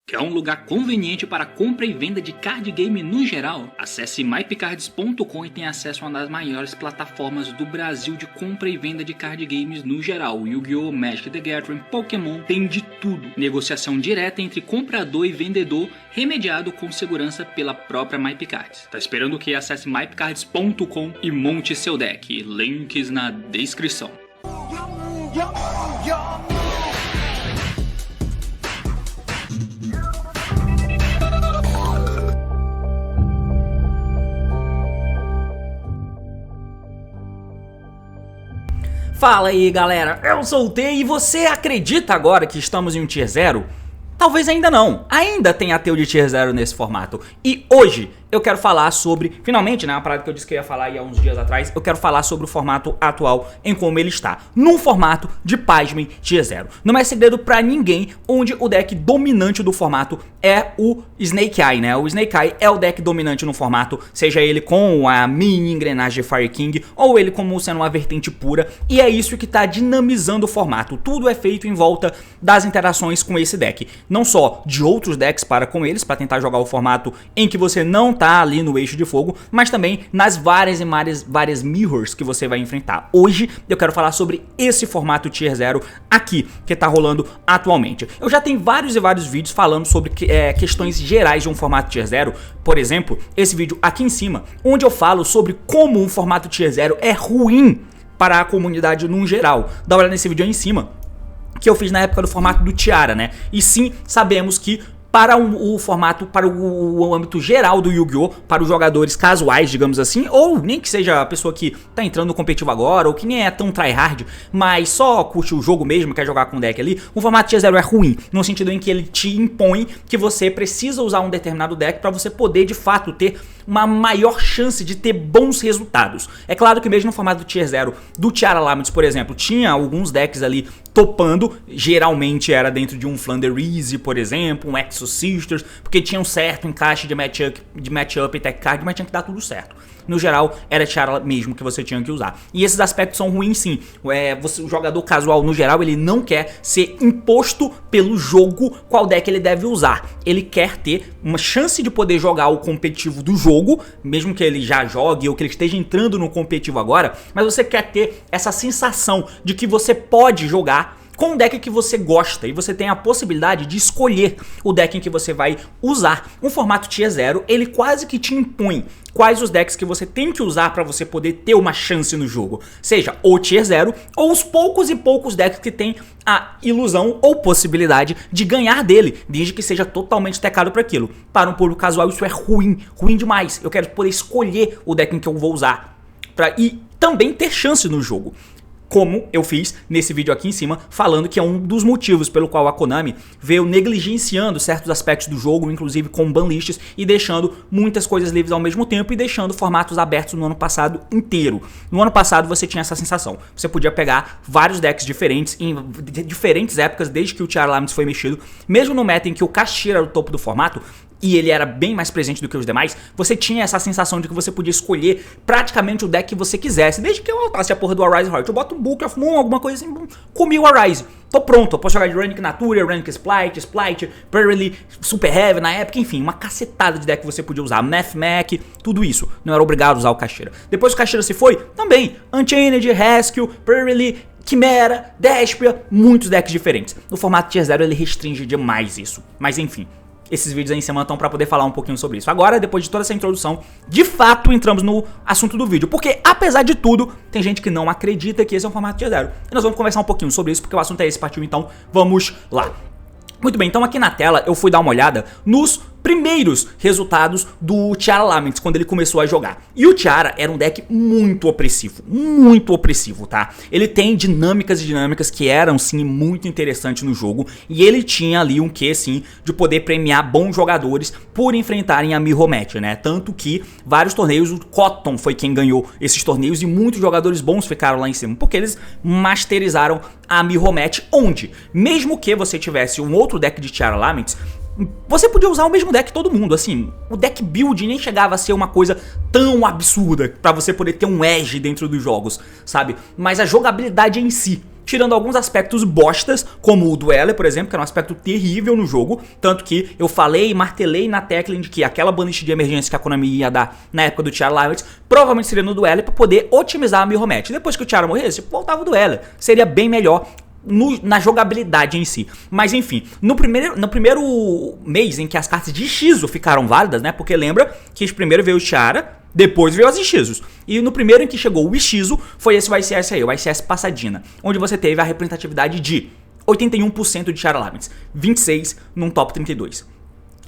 Quer um lugar conveniente para compra e venda de card game no geral? Acesse mypcards.com e tenha acesso a uma das maiores plataformas do Brasil de compra e venda de card games no geral. Yu-Gi-Oh!, Magic the Gathering, Pokémon, tem de tudo. Negociação direta entre comprador e vendedor, remediado com segurança pela própria MyPcards. Tá esperando o que? Acesse mypcards.com e monte seu deck. Links na descrição. Fala aí galera, eu sou o T e você acredita agora que estamos em um Tier 0? Talvez ainda não, ainda tem ATU de Tier 0 nesse formato. E hoje eu quero falar sobre, finalmente, né, uma parada que eu disse que eu ia falar aí há uns dias atrás, eu quero falar sobre o formato atual em como ele está, num formato de, pasmem, Tier 0. Não é segredo pra ninguém onde o deck dominante do formato é o Snake Eye, né? O Snake Eye é o deck dominante no formato, seja ele com a mini engrenagem de Fire King ou ele como sendo uma vertente pura, e é isso que tá dinamizando o formato. Tudo é feito em volta das interações com esse deck, não só de outros decks para com eles, para tentar jogar o formato em que você não tá ali no eixo de fogo, mas também nas várias mirrors que você vai enfrentar. Hoje eu quero falar sobre esse formato Tier 0 aqui, que tá rolando atualmente. Eu já tenho vários vídeos falando sobre questões gerais de um formato Tier 0, por exemplo, esse vídeo aqui em cima, onde eu falo sobre como um formato Tier 0 é ruim para a comunidade no geral. Dá uma olhada nesse vídeo aí em cima, que eu fiz na época do formato do Tiara, né? E sim, sabemos que para o formato, para o âmbito geral do Yu-Gi-Oh!, para os jogadores casuais, digamos assim, ou nem que seja a pessoa que tá entrando no competitivo agora, ou que nem é tão tryhard, mas só curte o jogo mesmo, quer jogar com o deck ali, o formato Tier 0 é ruim, no sentido em que ele te impõe que você precisa usar um determinado deck para você poder, de fato, ter uma maior chance de ter bons resultados. É claro que mesmo no formato do Tier 0, do Tiara Laments, por exemplo, tinha alguns decks ali topando, geralmente era dentro de um Flounder Easy, por exemplo, um Exo Sisters, porque tinha um certo encaixe de matchup e tech card, mas tinha que dar tudo certo. No geral, era Tiara mesmo que você tinha que usar. E esses aspectos são ruins sim. O jogador casual, no geral, ele não quer ser imposto pelo jogo qual deck ele deve usar. Ele quer ter uma chance de poder jogar o competitivo do jogo, mesmo que ele já jogue ou que ele esteja entrando no competitivo agora, mas você quer ter essa sensação de que você pode jogar com o deck que você gosta e você tem a possibilidade de escolher o deck em que você vai usar. Um formato Tier 0, ele quase que te impõe quais os decks que você tem que usar para você poder ter uma chance no jogo. Seja o Tier 0 ou os poucos decks que tem a ilusão ou possibilidade de ganhar dele, desde que seja totalmente tecado para aquilo. Para um público casual isso é ruim demais. Eu quero poder escolher o deck em que eu vou usar e também ter chance no jogo. Como eu fiz nesse vídeo aqui em cima, falando que é um dos motivos pelo qual a Konami veio negligenciando certos aspectos do jogo, inclusive com banlists, e deixando muitas coisas livres ao mesmo tempo e deixando formatos abertos no ano passado inteiro. No ano passado você tinha essa sensação, você podia pegar vários decks diferentes em diferentes épocas, desde que o Tiara Laments foi mexido, mesmo no meta em que o Kashtira era o topo do formato, e ele era bem mais presente do que os demais, você tinha essa sensação de que você podia escolher praticamente o deck que você quisesse, desde que eu altasse a porra do Arise Heart. Eu boto um Book of Moon, alguma coisa assim, comi o Arise, tô pronto, eu posso jogar de Runic Natura, Runic Splite, Pearly, Super Heavy na época, enfim, uma cacetada de deck que você podia usar, Math Mac, tudo isso, não era obrigado a usar o Kashtira. Depois que o Kashtira se foi, também, Unchained, Rescue, Pearly, Chimera, Despia, muitos decks diferentes. No formato Tier 0 ele restringe demais isso, mas enfim. Esses vídeos aí em cima estão para poder falar um pouquinho sobre isso. Agora, depois de toda essa introdução, de fato entramos no assunto do vídeo. Porque, apesar de tudo, tem gente que não acredita que esse é um formato Tier 0. E nós vamos conversar um pouquinho sobre isso, porque o assunto é esse, partiu, então vamos lá. Muito bem, então aqui na tela eu fui dar uma olhada nos primeiros resultados do Tiara Laments quando ele começou a jogar. E o Tiara era um deck muito opressivo, tá? Ele tem dinâmicas que eram sim muito interessantes no jogo, e ele tinha ali um quê sim de poder premiar bons jogadores por enfrentarem a Mirror Match, né? Tanto que vários torneios, o Cotton foi quem ganhou esses torneios e muitos jogadores bons ficaram lá em cima, porque eles masterizaram a Mirror Match, onde mesmo que você tivesse um outro deck de Tiara Laments, você podia usar o mesmo deck que todo mundo, assim, o deck build nem chegava a ser uma coisa tão absurda pra você poder ter um edge dentro dos jogos, sabe? Mas a jogabilidade em si tirando alguns aspectos bostas, como o Dueler, por exemplo, que era um aspecto terrível no jogo, tanto que eu falei e martelei na tecla de que aquela banish de emergência que a Konami ia dar na época do Tiara Limits provavelmente seria no Dueler para poder otimizar a mirror match. Depois que o Tiara morresse, voltava o Dueler. Seria bem melhor na jogabilidade em si. Mas enfim, no primeiro mês em que as cartas de Shizu ficaram válidas, né? Porque lembra que primeiro veio o Tiara, depois veio as Ishizos. E no primeiro em que chegou o Ishizu, foi esse YCS aí, o YCS Passadina, onde você teve a representatividade de 81% de Tiara Limits, 26 num top 32.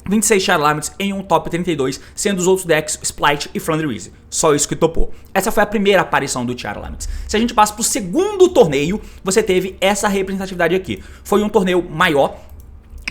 26 Tiara Limits em um top 32, sendo os outros decks Splite e Flandreese. Só isso que topou. Essa foi a primeira aparição do Tiara Limits. Se a gente passa pro segundo torneio, você teve essa representatividade aqui. Foi um torneio maior,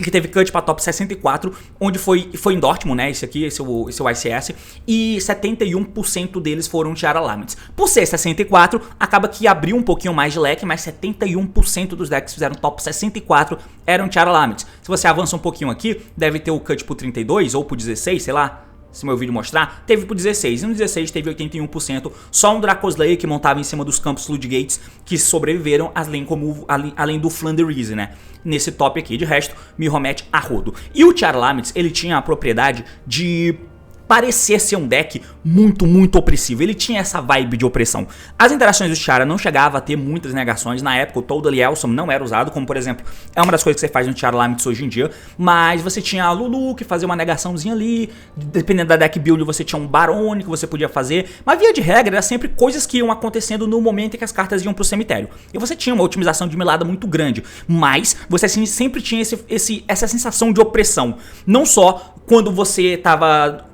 que teve cut para top 64, onde foi em Dortmund, né, esse YCS, e 71% deles foram Tiara Limits. Por ser 64, acaba que abriu um pouquinho mais de leque, mas 71% dos decks que fizeram top 64 eram Tiara Limits. Se você avança um pouquinho aqui, deve ter o cut pro 32 ou pro 16, sei lá, se meu vídeo mostrar, teve pro 16, e no 16 teve 81%, só um Dracoslayer que montava em cima dos campos Floodgates que sobreviveram, além do Flandreese, né, nesse top aqui. De resto, mirror match a rodo. E o Tiara Limits, ele tinha a propriedade de parecer ser um deck muito, muito opressivo. Ele tinha essa vibe de opressão. As interações do Tiara não chegavam a ter muitas negações. Na época, o Totally Awesome não era usado, como por exemplo, é uma das coisas que você faz no Tiara Limits hoje em dia. Mas você tinha a Lulu, que fazia uma negaçãozinha ali. Dependendo da deck build, você tinha um Barone que você podia fazer. Mas via de regra, era sempre coisas que iam acontecendo no momento em que as cartas iam pro cemitério. E você tinha uma otimização de milada muito grande. Mas você sempre tinha essa sensação de opressão. Não só quando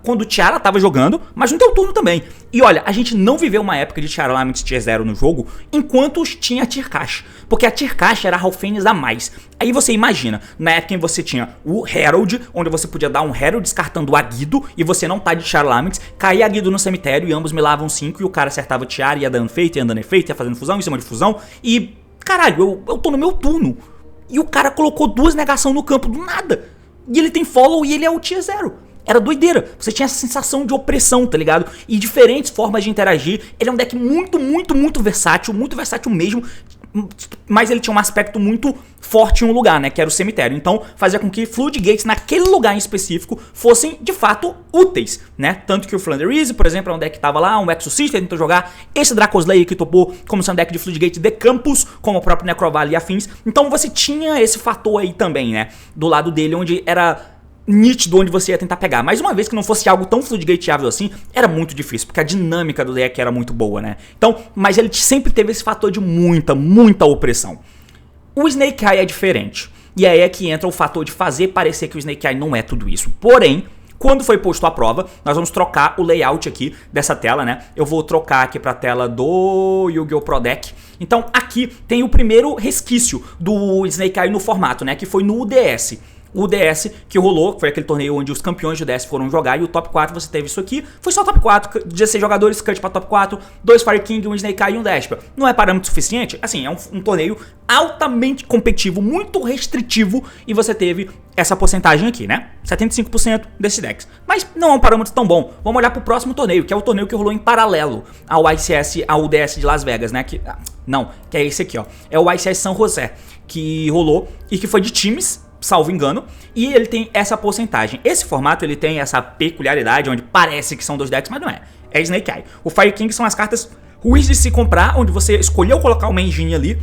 quando o Tiara tava jogando, mas no teu turno também. E olha, a gente não viveu uma época de Tiara Limits Tier 0 no jogo enquanto tinha a Tier Cash. Porque a Tier Cash era Halfenes a mais. Aí você imagina, na época em que você tinha o Herald, onde você podia dar um Herald descartando o Aguido, e você não tá de Tiara Limits, caía Aguido no cemitério e ambos milavam 5, e o cara acertava o Tiara, ia dando efeito, ia dando efeito, ia fazendo fusão em cima de fusão, e caralho, eu tô no meu turno. E o cara colocou 2 negação no campo do nada. E ele tem follow e ele é o Tier 0. Era doideira. Você tinha essa sensação de opressão, tá ligado? E diferentes formas de interagir. Ele é um deck muito, muito, muito versátil mesmo. Mas ele tinha um aspecto muito forte em um lugar, né? Que era o cemitério. Então fazia com que Floodgates naquele lugar em específico fossem de fato úteis, né? Tanto que o Flandreese, por exemplo, é um deck que tava lá, um Exorcista tentou jogar. Esse Dracoslayer que topou como sendo um deck de Floodgate de campus, como o próprio Necrovale e afins. Então você tinha esse fator aí também, né? Do lado dele, onde era nítido onde você ia tentar pegar. Mas uma vez que não fosse algo tão floodgateável assim, era muito difícil, porque a dinâmica do deck era muito boa, né? Então, mas ele sempre teve esse fator de muita, muita opressão. O Snake Eye é diferente. E aí é que entra o fator de fazer parecer que o Snake Eye não é tudo isso. Porém, quando foi posto à prova, nós vamos trocar o layout aqui dessa tela, né? Eu vou trocar aqui para a tela do Yu-Gi-Oh! Pro Deck. Então, aqui tem o primeiro resquício do Snake Eye no formato, né? Que foi no UDS. O UDS que rolou, foi aquele torneio onde os campeões de UDS foram jogar, e o top 4 você teve isso aqui, foi só top 4, 16 jogadores, cut pra top 4, 2 Fire King, um Snake Eye e um Despia. Não é parâmetro suficiente? Assim, é um torneio altamente competitivo, muito restritivo, e você teve essa porcentagem aqui, né? 75% desses decks. Mas não é um parâmetro tão bom. Vamos olhar pro próximo torneio, que é o torneio que rolou em paralelo ao ICS, ao UDS de Las Vegas, né? Que é esse aqui, ó. É o ICS São José, que rolou e que foi de times, salvo engano, e ele tem essa porcentagem. Esse formato ele tem essa peculiaridade onde parece que são 2 decks, mas não é. É Snake Eye. O Fire King são as cartas ruins de se comprar, onde você escolheu colocar uma engine ali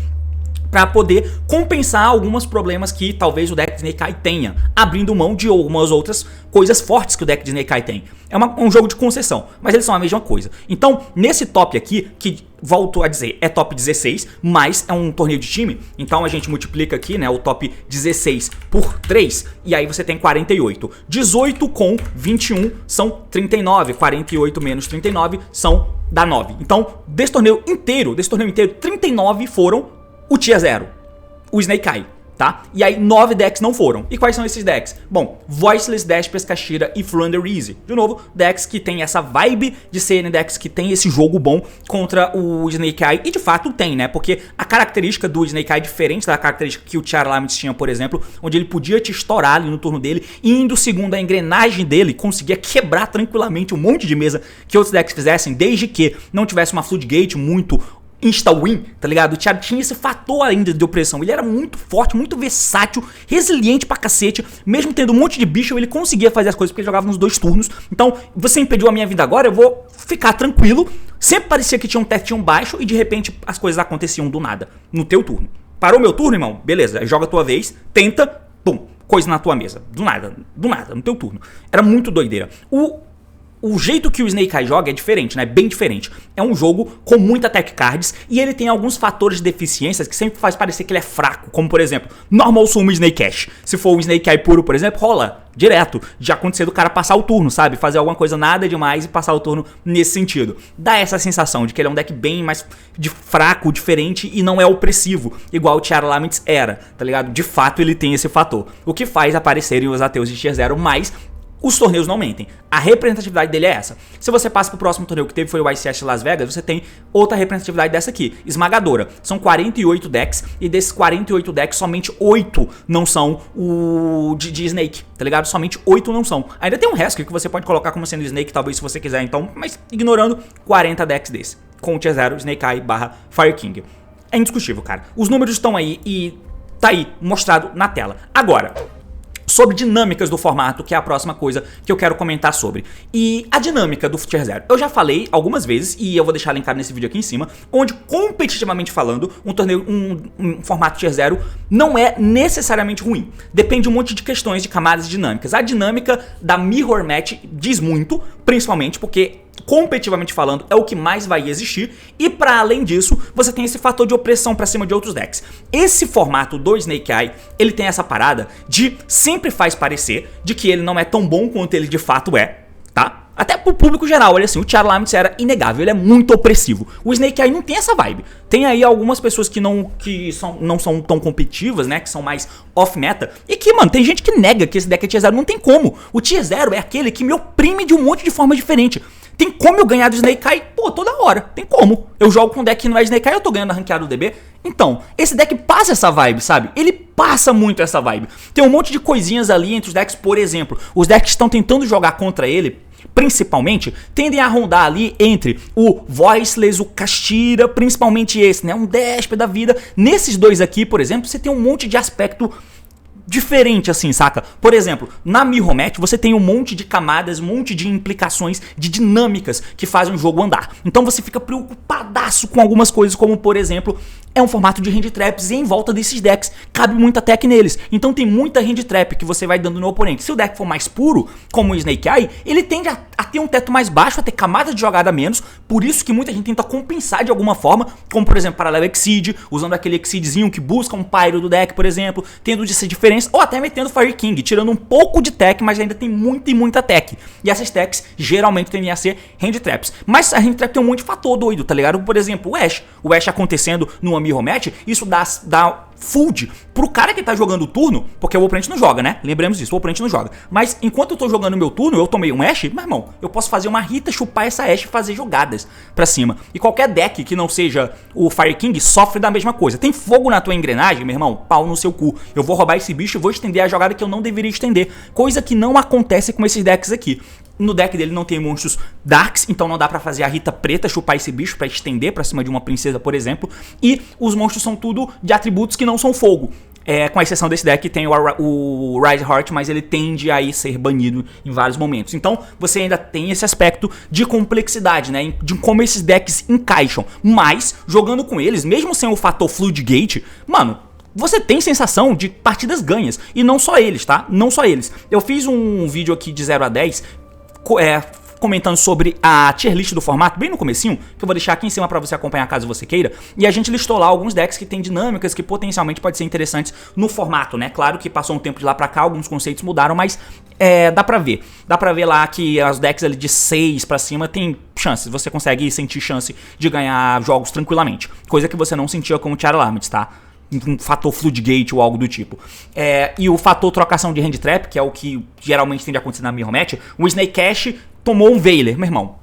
para poder compensar alguns problemas que talvez o deck de Snake Eye tenha, abrindo mão de algumas outras coisas fortes que o deck de Snake Eye tem. É um jogo de concessão, mas eles são a mesma coisa. Então, nesse top aqui, que volto a dizer, é top 16, mas é um torneio de time, então a gente multiplica aqui, né, o top 16 por 3, e aí você tem 48. 18 com 21 são 39, 48 menos 39 dá 9. Então, desse torneio inteiro, 39 foram o Tier 0, o Snake Eye, tá? E aí 9 decks não foram. E quais são esses decks? Bom, Voiceless, Despia, Kashira e Flandreese. De novo, decks que tem essa vibe de serem decks que tem esse jogo bom contra o Snake Eye. E de fato tem, né? Porque a característica do Snake Eye é diferente da característica que o Tiara Limits tinha, por exemplo, onde ele podia te estourar ali no turno dele, e indo segundo a engrenagem dele, conseguia quebrar tranquilamente um monte de mesa que outros decks fizessem, desde que não tivesse uma Floodgate muito insta-win, tá ligado? O Thiago tinha esse fator ainda de opressão. Ele era muito forte, muito versátil, resiliente pra cacete. Mesmo tendo um monte de bicho, ele conseguia fazer as coisas porque ele jogava nos 2 turnos. Então, você impediu a minha vida agora, eu vou ficar tranquilo. Sempre parecia que tinha um testinho baixo e de repente as coisas aconteciam do nada, no teu turno. Parou meu turno, irmão? Beleza, joga a tua vez, tenta, pum, coisa na tua mesa. Do nada, no teu turno. Era muito doideira. O jeito que o Snake Eye joga é diferente, né? Bem diferente. É um jogo com muita tech cards e ele tem alguns fatores de deficiências que sempre faz parecer que ele é fraco. Como, por exemplo, normal summon Snake Ash. Se for um Snake Eye puro, por exemplo, rola direto de acontecer do cara passar o turno, sabe? Fazer alguma coisa nada demais e passar o turno nesse sentido. Dá essa sensação de que ele é um deck bem mais fraco, diferente e não é opressivo, igual o Tiara Laments era, tá ligado? De fato ele tem esse fator. O que faz aparecerem os ateus de Tier 0, mas os torneios não mentem. A representatividade dele é essa. Se você passa pro próximo torneio que teve, foi o ICS Las Vegas, você tem outra representatividade dessa aqui, esmagadora. São 48 decks e desses 48 decks, somente 8 não são o de Snake, tá ligado? Somente 8 não são. Ainda tem um resto que você pode colocar como sendo Snake, talvez se você quiser, então, mas ignorando 40 decks desse. Com o Tier 0, Snake Eye / Fire King. É indiscutível, cara. Os números estão aí e tá aí, mostrado na tela. Agora, sobre dinâmicas do formato, que é a próxima coisa que eu quero comentar sobre. E a dinâmica do Tier 0, eu já falei algumas vezes, e eu vou deixar linkado nesse vídeo aqui em cima, onde competitivamente falando, um torneio, um formato Tier 0 não é necessariamente ruim. Depende um monte de questões de camadas dinâmicas. A dinâmica da Mirror Match diz muito, principalmente porque competitivamente falando, é o que mais vai existir. E para além disso, você tem esse fator de opressão para cima de outros decks. Esse formato do Snake Eye, ele tem essa parada de sempre faz parecer de que ele não é tão bom quanto ele de fato é, tá? Até pro público geral, olha assim, o Tiara Laments era inegável, ele é muito opressivo. O Snake Eye não tem essa vibe. Tem aí algumas pessoas que não são tão competitivas, né, que são mais off-meta. E que, mano, tem gente que nega que esse deck é Tier 0, não tem como. O Tier 0 é aquele que me oprime de um monte de forma diferente. Tem como eu ganhar do Snake Eye? Pô, toda hora. Tem como. Eu jogo com um deck que não é Snake Eye, eu tô ganhando a ranqueada do DB. Então, esse deck passa essa vibe, sabe? Ele passa muito essa vibe. Tem um monte de coisinhas ali entre os decks, por exemplo. Os decks que estão tentando jogar contra ele, principalmente, tendem a rondar ali entre o Voiceless, o Kastira, principalmente esse, né? Um Desper da vida. Nesses dois aqui, por exemplo, você tem um monte de aspecto diferente assim, saca? Por exemplo, na Mirror Match você tem um monte de camadas, um monte de implicações, de dinâmicas que fazem o jogo andar. Então você fica preocupadaço com algumas coisas, como por exemplo, é um formato de hand traps e em volta desses decks cabe muita tech neles. Então tem muita hand trap que você vai dando no oponente. Se o deck for mais puro, como o Snake Eye, ele tende a ter um teto mais baixo, a ter camadas de jogada a menos. Por isso que muita gente tenta compensar de alguma forma, como por exemplo Parallel Exceed, usando aquele Exceedzinho que busca um pyro do deck, por exemplo, tendo essa diferença, ou até metendo Fire King, tirando um pouco de tech, mas ainda tem muita e muita tech. E essas techs geralmente tendem a ser hand traps. Mas a hand trap tem um monte de fator doido, tá ligado? Por exemplo, o Ash. O Ash acontecendo numa Mirror Match, isso dá food pro cara que tá jogando o turno, porque o oponente não joga, né? Lembremos disso, o oponente não joga. Mas enquanto eu tô jogando meu turno, eu tomei um Ash, meu irmão, eu posso fazer uma Rita, chupar essa Ash e fazer jogadas pra cima. E qualquer deck que não seja o Fire King sofre da mesma coisa. Tem fogo na tua engrenagem, meu irmão, pau no seu cu. Eu vou roubar esse bicho e vou estender a jogada que eu não deveria estender. Coisa que não acontece com esses decks aqui. No deck dele não tem monstros darks, então não dá pra fazer a Rita preta, chupar esse bicho pra estender pra cima de uma princesa, por exemplo. E os monstros são tudo de atributos que não são fogo. Com a exceção desse deck tem o Rise Heart, mas ele tende a ser banido em vários momentos. Então você ainda tem esse aspecto de complexidade, né? De como esses decks encaixam. Mas, jogando com eles, mesmo sem o fator Floodgate, mano, você tem sensação de partidas ganhas. E não só eles, tá? Não só eles. Eu fiz um vídeo aqui de 0 a 10... comentando sobre a tier list do formato, bem no comecinho, que eu vou deixar aqui em cima pra você acompanhar caso você queira, e a gente listou lá alguns decks que tem dinâmicas que potencialmente podem ser interessantes no formato, né? Claro que passou um tempo de lá pra cá, alguns conceitos mudaram, mas dá pra ver lá que as decks ali de 6 pra cima tem chances, você consegue sentir chance de ganhar jogos tranquilamente, coisa que você não sentia com o Tiara Laments, tá? Um fator Floodgate ou algo do tipo. E o fator trocação de hand trap, que é o que geralmente tende a acontecer na Mirror Match, o Snake Ash tomou um Veiler, meu irmão.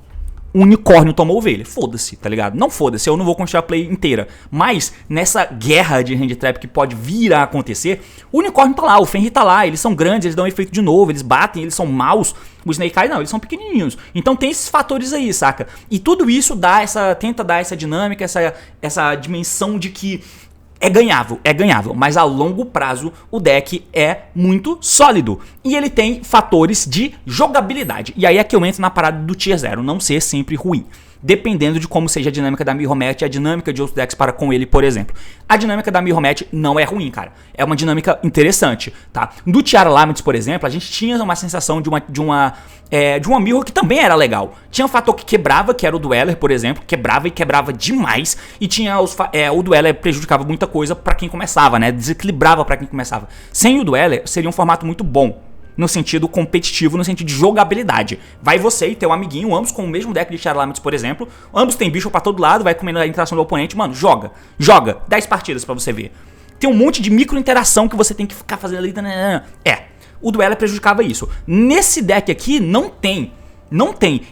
o unicórnio tomou ovelha. Foda-se, tá ligado? Não foda-se, eu não vou continuar a play inteira. Mas, nessa guerra de hand trap que pode vir a acontecer, o unicórnio tá lá, o Fenrir tá lá, eles são grandes, eles dão efeito de novo, eles batem, eles são maus. O Snake Eye não, eles são pequenininhos. Então tem esses fatores aí, saca? E tudo isso tenta dar essa dinâmica, essa dimensão de que é ganhável, mas a longo prazo o deck é muito sólido. E ele tem fatores de jogabilidade. E aí é que eu entro na parada do Tier 0, não ser sempre ruim. Dependendo de como seja a dinâmica da Mirror Match e a dinâmica de outros decks para com ele, por exemplo. A dinâmica da Mirror Match não é ruim, cara. É uma dinâmica interessante, tá? Do Tiara Laments, por exemplo, a gente tinha uma sensação de uma Mirror que também era legal. Tinha um fator que quebrava, que era o Dweller, por exemplo. Quebrava demais. E tinha o Dweller prejudicava muita coisa pra quem começava, né? Desequilibrava pra quem começava. Sem o Dweller, seria um formato muito bom. No sentido competitivo, no sentido de jogabilidade. Vai você e teu amiguinho, ambos com o mesmo deck de Tiara Laments, por exemplo. Ambos tem bicho pra todo lado, vai comendo a interação do oponente. Mano, joga. 10 partidas pra você ver. Tem um monte de micro interação que você tem que ficar fazendo ali. O Dweller prejudicava isso. Nesse deck aqui, não tem.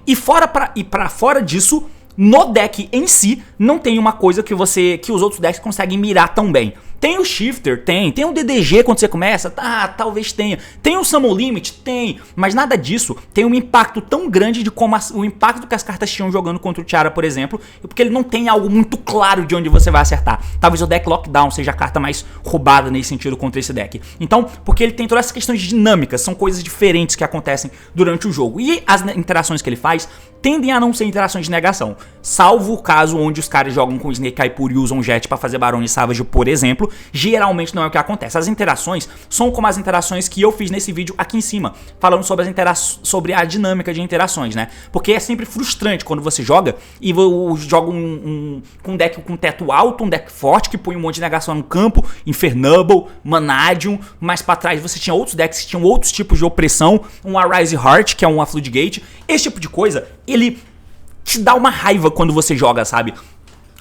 E pra fora disso, no deck em si, não tem uma coisa que os outros decks conseguem mirar tão bem. Tem o Shifter? Tem o DDG quando você começa? Talvez tenha. Tem o Summon Limit? Tem. Mas nada disso tem um impacto tão grande de como o impacto que as cartas tinham jogando contra o Tiara, por exemplo, porque ele não tem algo muito claro de onde você vai acertar. Talvez o deck Lockdown seja a carta mais roubada nesse sentido contra esse deck. Então, porque ele tem todas essas questões de dinâmicas, são coisas diferentes que acontecem durante o jogo. E as interações que ele faz tendem a não ser interações de negação. Salvo o caso onde os caras jogam com Snake Eye Pure e usam Jet pra fazer Barone e Savage, por exemplo. Geralmente não é o que acontece. As interações são como as interações que eu fiz nesse vídeo aqui em cima, falando sobre a dinâmica de interações, né? Porque é sempre frustrante quando você joga e joga um deck com teto alto, um deck forte que põe um monte de negação no campo, Infernable, Manadium, mais pra trás você tinha outros decks que tinham outros tipos de opressão, um Arise Heart, que é um Floodgate. Esse tipo de coisa, ele te dá uma raiva quando você joga, sabe?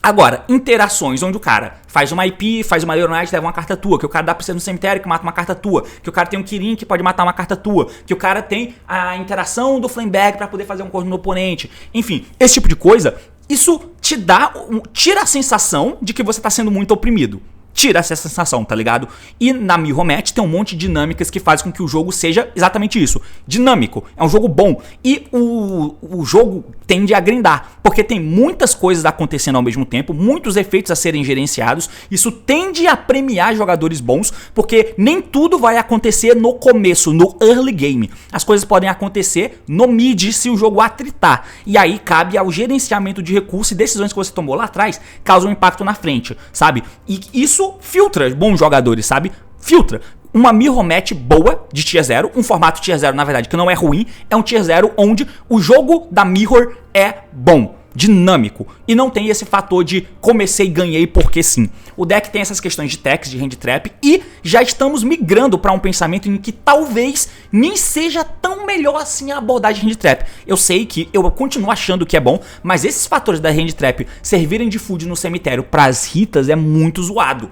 Agora, interações onde o cara faz uma IP, faz uma Leonite, leva uma carta tua, que o cara dá pra você no cemitério que mata uma carta tua, que o cara tem um Kirin que pode matar uma carta tua, que o cara tem a interação do Flamebag pra poder fazer um corno no oponente. Enfim, esse tipo de coisa, isso tira a sensação de que você tá sendo muito oprimido. Tira essa sensação, tá ligado? E na Mirror Match tem um monte de dinâmicas que fazem com que o jogo seja exatamente isso. Dinâmico. É um jogo bom. E o jogo tende a grindar. Porque tem muitas coisas acontecendo ao mesmo tempo. Muitos efeitos a serem gerenciados. Isso tende a premiar jogadores bons. Porque nem tudo vai acontecer no começo, no early game. As coisas podem acontecer no mid se o jogo atritar. E aí cabe ao gerenciamento de recursos e decisões que você tomou lá atrás causam um impacto na frente, sabe? E isso filtra bons jogadores, sabe? Filtra. Uma Mirror Match boa de Tier 0, um formato Tier 0 na verdade que não é ruim, é um Tier 0 onde o jogo da Mirror é bom, dinâmico, e não tem esse fator de comecei e ganhei porque sim. O deck tem essas questões de techs, de hand trap, e já estamos migrando para um pensamento em que talvez nem seja tão melhor assim a abordagem de hand trap. Eu sei que eu continuo achando que é bom, mas esses fatores da hand trap servirem de food no cemitério para as Ritas é muito zoado.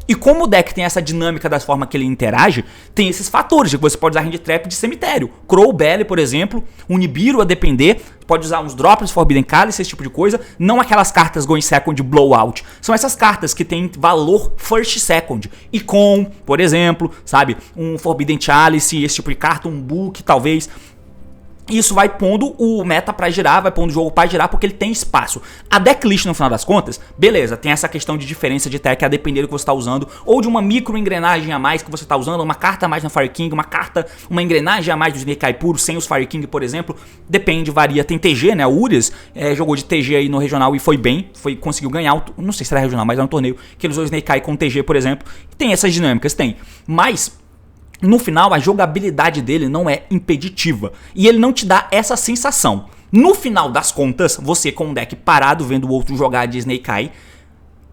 E como o deck tem essa dinâmica das formas que ele interage, tem esses fatores de que você pode usar hand trap de cemitério. Crow Belly, por exemplo, um Nibiru a depender, pode usar uns Drops, Forbidden Cálice, esse tipo de coisa. Não aquelas cartas Going Second Blowout. São essas cartas que têm valor First Second. Icon, por exemplo, sabe? Um Forbidden Chalice, esse tipo de carta, um Book, talvez. Isso vai pondo o meta pra girar, vai pondo o jogo pra girar porque ele tem espaço. A decklist no final das contas, beleza, tem essa questão de diferença de tech a depender do que você tá usando, ou de uma micro engrenagem a mais que você tá usando, uma carta a mais na Fire King, uma engrenagem a mais do Snake Eye puro, sem os Fire King, por exemplo, depende, varia. Tem TG, né, o Urias jogou de TG aí no regional e foi bem, conseguiu ganhar, não sei se era regional, mas era um torneio que ele usou o Snake Eye com TG, por exemplo. Tem essas dinâmicas, tem, mas no final, a jogabilidade dele não é impeditiva. E ele não te dá essa sensação. No final das contas, você com um deck parado vendo o outro jogar de Snake Eye,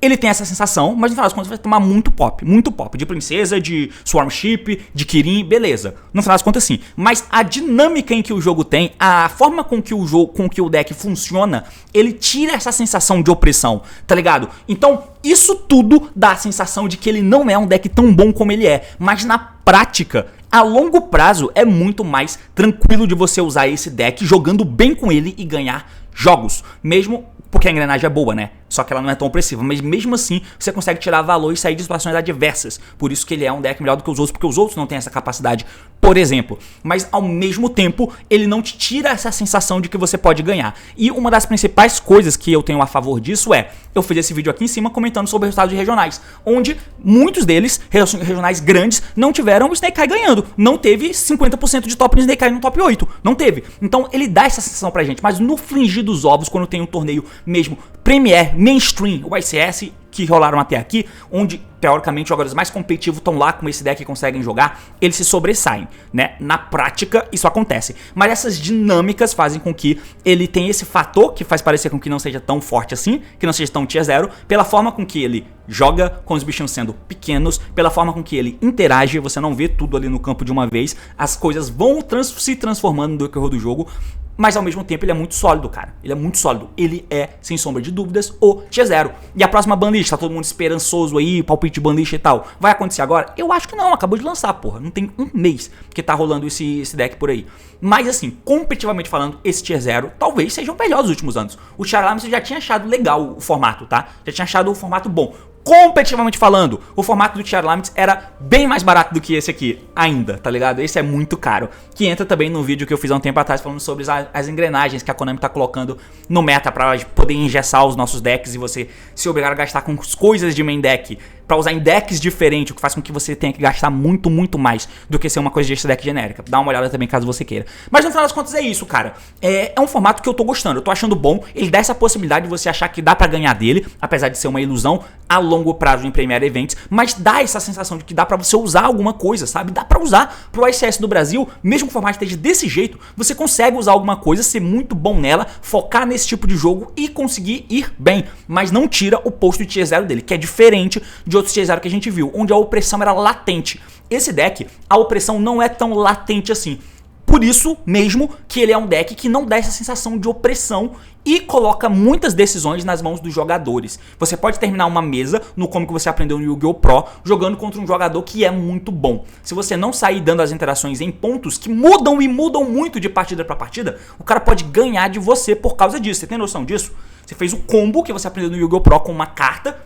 ele tem essa sensação, mas no final das contas vai tomar muito pop. Muito pop. De princesa, de Swarmship, de Kirin, beleza. No final das contas sim. Mas a dinâmica em que o jogo tem, a forma com que o deck funciona, ele tira essa sensação de opressão, tá ligado? Então, isso tudo dá a sensação de que ele não é um deck tão bom como ele é. Mas na prática, a longo prazo é muito mais tranquilo de você usar esse deck jogando bem com ele e ganhar jogos, mesmo porque a engrenagem é boa, né? Só que ela não é tão opressiva, mas mesmo assim você consegue tirar valor e sair de situações adversas. Por isso que ele é um deck melhor do que os outros, porque os outros não têm essa capacidade, por exemplo. Mas ao mesmo tempo, ele não te tira essa sensação de que você pode ganhar. E uma das principais coisas que eu tenho a favor disso é, eu fiz esse vídeo aqui em cima comentando sobre resultados de regionais, onde muitos deles, regionais grandes, não tiveram o Snake Eye ganhando. Não teve 50% de top no Snake Eye no top 8. Não teve. Então ele dá essa sensação pra gente. Mas no fringir dos ovos, quando tem um torneio mesmo Premier, Mainstream, o ICS, que rolaram até aqui, onde teoricamente os jogadores mais competitivos estão lá com esse deck e conseguem jogar, eles se sobressaem, né? Na prática isso acontece, mas essas dinâmicas fazem com que ele tenha esse fator que faz parecer com que não seja tão forte assim, que não seja tão tier 0, pela forma com que ele joga com os bichinhos sendo pequenos, pela forma com que ele interage, você não vê tudo ali no campo de uma vez, as coisas vão se transformando no decorrer do jogo. Mas ao mesmo tempo ele é muito sólido, cara. Ele é muito sólido. Ele é, sem sombra de dúvidas, o tier 0. E a próxima banlist, tá todo mundo esperançoso aí, palpite de banlist e tal. Vai acontecer agora? Eu acho que não, acabou de lançar, porra. Não tem um mês que tá rolando esse deck por aí. Mas assim, competitivamente falando, esse tier 0 talvez seja o melhor dos últimos anos. O Charlames já tinha achado legal o formato, tá? Já tinha achado o formato bom. Competitivamente falando, o formato do Tier Limits era bem mais barato do que esse aqui, ainda, tá ligado? Esse é muito caro. Que entra também no vídeo que eu fiz há um tempo atrás falando sobre as engrenagens que a Konami tá colocando no meta pra poder engessar os nossos decks e você se obrigar a gastar com coisas de main deck pra usar em decks diferentes, o que faz com que você tenha que gastar muito, muito mais do que ser uma coisa de extra deck genérica. Dá uma olhada também caso você queira. Mas no final das contas é isso, cara. É um formato que eu tô gostando, eu tô achando bom. Ele dá essa possibilidade de você achar que dá pra ganhar dele, apesar de ser uma ilusão a longo prazo em Premier Events, mas dá essa sensação de que dá pra você usar alguma coisa, sabe? Dá pra usar pro ICS do Brasil, mesmo que o formato esteja desse jeito, você consegue usar alguma coisa, ser muito bom nela, focar nesse tipo de jogo e conseguir ir bem, mas não tira o posto de tier 0 dele, que é diferente de outros tier 0 que a gente viu, onde a opressão era latente. Esse deck, a opressão não é tão latente assim. Por isso mesmo que ele é um deck que não dá essa sensação de opressão e coloca muitas decisões nas mãos dos jogadores. Você pode terminar uma mesa, no como que você aprendeu no Yu-Gi-Oh! Pro, jogando contra um jogador que é muito bom. Se você não sair dando as interações em pontos que mudam e mudam muito de partida para partida, o cara pode ganhar de você por causa disso. Você tem noção disso? Você fez o combo que você aprendeu no Yu-Gi-Oh! Pro com uma carta.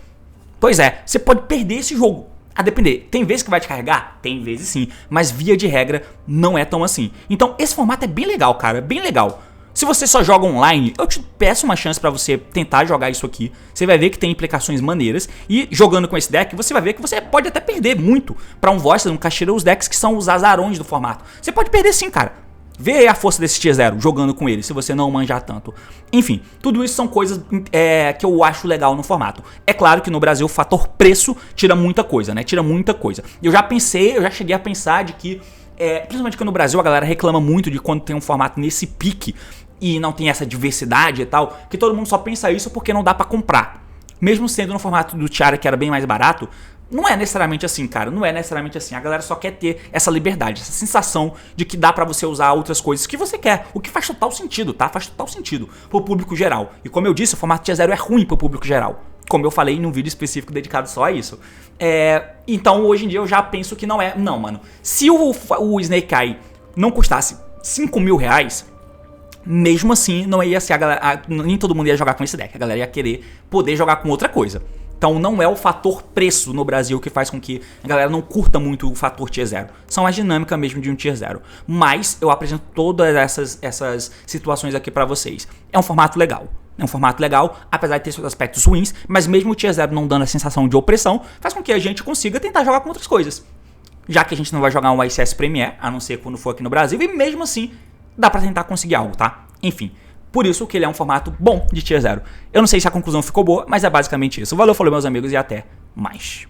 Pois é, você pode perder esse jogo. A depender, tem vezes que vai te carregar? Tem vezes sim, mas via de regra não é tão assim. Então esse formato é bem legal, cara, bem legal. Se você só joga online, eu te peço uma chance pra você tentar jogar isso aqui. Você vai ver que tem implicações maneiras. E jogando com esse deck, você vai ver que você pode até perder muito pra um Voice, um Caixeira, os decks que são os azarões do formato. Você pode perder sim, cara. Vê aí a força desse tier 0 jogando com ele, se você não manjar tanto. Enfim, tudo isso são coisas que eu acho legal no formato. É claro que no Brasil o fator preço tira muita coisa, né? Tira muita coisa. Eu já cheguei a pensar de que, principalmente que no Brasil a galera reclama muito de quando tem um formato nesse pique e não tem essa diversidade e tal, que todo mundo só pensa isso porque não dá pra comprar. Mesmo sendo no formato do Tiara, que era bem mais barato, não é necessariamente assim, cara, não é necessariamente assim. A galera só quer ter essa liberdade, essa sensação de que dá pra você usar outras coisas que você quer, o que faz total sentido, tá? Faz total sentido pro público geral. E como eu disse, o formato Tier 0 é ruim pro público geral, como eu falei num vídeo específico dedicado só a isso. Então hoje em dia eu já penso que não é. Não, mano, se o Snake Eye não custasse 5 mil reais, mesmo assim não ia ser nem todo mundo ia jogar com esse deck. A galera ia querer poder jogar com outra coisa. Então não é o fator preço no Brasil que faz com que a galera não curta muito o fator Tier 0. São as dinâmicas mesmo de um Tier 0. Mas eu apresento todas essas situações aqui pra vocês. É um formato legal. É um formato legal, apesar de ter seus aspectos ruins, mas mesmo o Tier 0 não dando a sensação de opressão, faz com que a gente consiga tentar jogar com outras coisas. Já que a gente não vai jogar um ICS Premier, a não ser quando for aqui no Brasil, e mesmo assim dá pra tentar conseguir algo, tá? Enfim. Por isso que ele é um formato bom de Tier 0. Eu não sei se a conclusão ficou boa, mas é basicamente isso. Valeu, falou meus amigos e até mais.